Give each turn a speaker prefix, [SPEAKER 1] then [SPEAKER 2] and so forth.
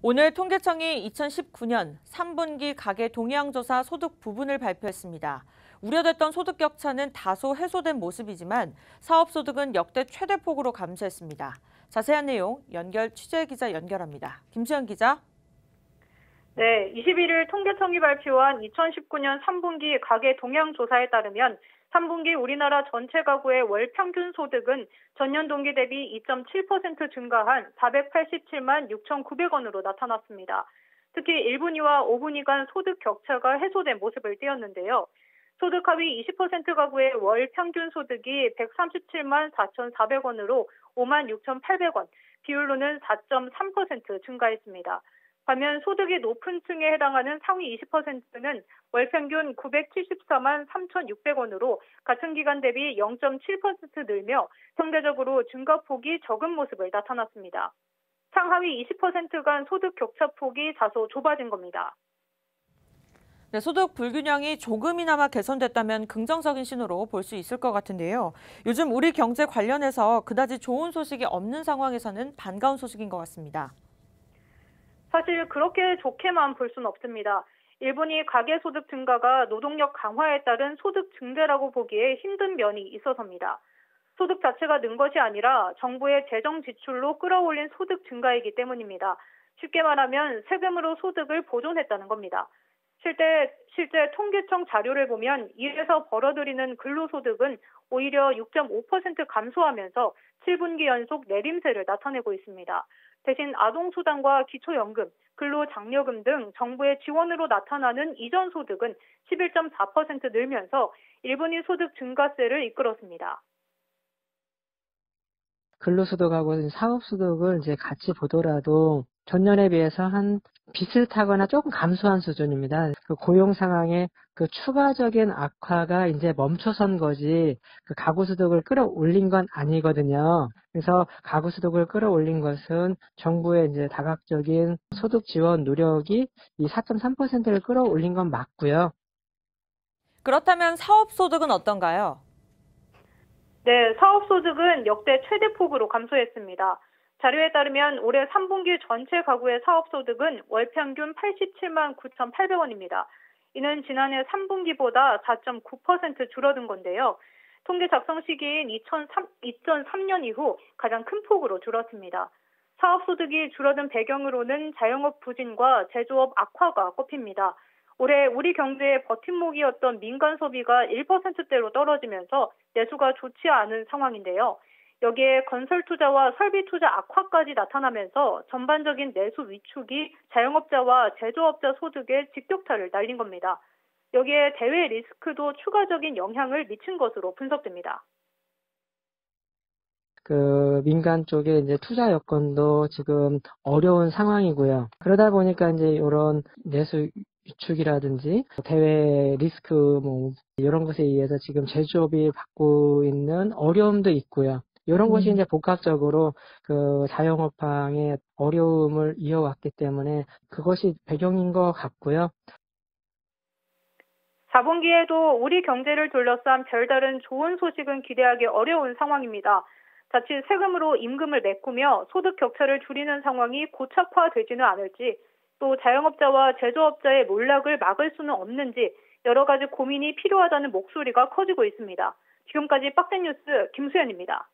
[SPEAKER 1] 오늘 통계청이 2019년 3분기 가계 동향조사 소득 부분을 발표했습니다. 우려됐던 소득 격차는 다소 해소된 모습이지만 사업소득은 역대 최대폭으로 감소했습니다. 자세한 내용 연결 취재기자 연결합니다. 김수현 기자.
[SPEAKER 2] 네, 21일 통계청이 발표한 2019년 3분기 가계 동향조사에 따르면 3분기 우리나라 전체 가구의 월 평균 소득은 전년 동기 대비 2.7% 증가한 487만 6,900원으로 나타났습니다. 특히 1분위와 5분위 간 소득 격차가 해소된 모습을 띄었는데요. 소득 하위 20% 가구의 월 평균 소득이 137만 4,400원으로 5만 6,800원, 비율로는 4.3% 증가했습니다. 반면 소득이 높은 층에 해당하는 상위 20%는 월 평균 974만 3,600원으로 같은 기간 대비 0.7% 늘며 상대적으로 증가폭이 적은 모습을 나타났습니다. 상하위 20% 간 소득 격차폭이 다소 좁아진 겁니다.
[SPEAKER 1] 네, 소득 불균형이 조금이나마 개선됐다면 긍정적인 신호로 볼 수 있을 것 같은데요. 요즘 우리 경제 관련해서 그다지 좋은 소식이 없는 상황에서는 반가운 소식인 것 같습니다.
[SPEAKER 2] 사실 그렇게 좋게만 볼 수는 없습니다. 일본이 가계소득 증가가 노동력 강화에 따른 소득 증대라고 보기에 힘든 면이 있어서입니다. 소득 자체가 는 것이 아니라 정부의 재정 지출로 끌어올린 소득 증가이기 때문입니다. 쉽게 말하면 세금으로 소득을 보존했다는 겁니다. 실제 통계청 자료를 보면 일에서 벌어들이는 근로소득은 오히려 6.5% 감소하면서 7분기 연속 내림세를 나타내고 있습니다. 대신 아동수당과 기초연금, 근로장려금 등 정부의 지원으로 나타나는 이전 소득은 11.4% 늘면서 1분위 소득 증가세를 이끌었습니다.
[SPEAKER 3] 근로소득하고 사업소득을 이제 같이 보더라도 전년에 비해서 한 비슷하거나 조금 감소한 수준입니다. 그 고용 상황의 그 추가적인 악화가 이제 멈춰선 거지, 그 가구소득을 끌어올린 건 아니거든요. 그래서 가구소득을 끌어올린 것은 정부의 이제 다각적인 소득 지원 노력이 이 4.3%를 끌어올린 건 맞고요.
[SPEAKER 1] 그렇다면 사업소득은 어떤가요?
[SPEAKER 2] 네, 사업소득은 역대 최대폭으로 감소했습니다. 자료에 따르면 올해 3분기 전체 가구의 사업소득은 월 평균 87만 9,800원입니다. 이는 지난해 3분기보다 4.9% 줄어든 건데요. 통계 작성 시기인 2003년 이후 가장 큰 폭으로 줄었습니다. 사업소득이 줄어든 배경으로는 자영업 부진과 제조업 악화가 꼽힙니다. 올해 우리 경제의 버팀목이었던 민간 소비가 1%대로 떨어지면서 내수가 좋지 않은 상황인데요. 여기에 건설 투자와 설비 투자 악화까지 나타나면서 전반적인 내수 위축이 자영업자와 제조업자 소득에 직격탄을 날린 겁니다. 여기에 대외 리스크도 추가적인 영향을 미친 것으로 분석됩니다.
[SPEAKER 3] 그 민간 쪽에 이제 투자 여건도 지금 어려운 상황이고요. 그러다 보니까 이제 이런 내수 위축이라든지 대외 리스크 뭐 이런 것에 의해서 지금 제조업이 받고 있는 어려움도 있고요. 이런 것이 이제 복합적으로 그 자영업황의 어려움을 이어왔기 때문에 그것이 배경인 것 같고요.
[SPEAKER 2] 4분기에도 우리 경제를 둘러싼 별다른 좋은 소식은 기대하기 어려운 상황입니다. 자칫 세금으로 임금을 메꾸며 소득 격차를 줄이는 상황이 고착화되지는 않을지, 또 자영업자와 제조업자의 몰락을 막을 수는 없는지 여러 가지 고민이 필요하다는 목소리가 커지고 있습니다. 지금까지 빡센 뉴스 김수현입니다.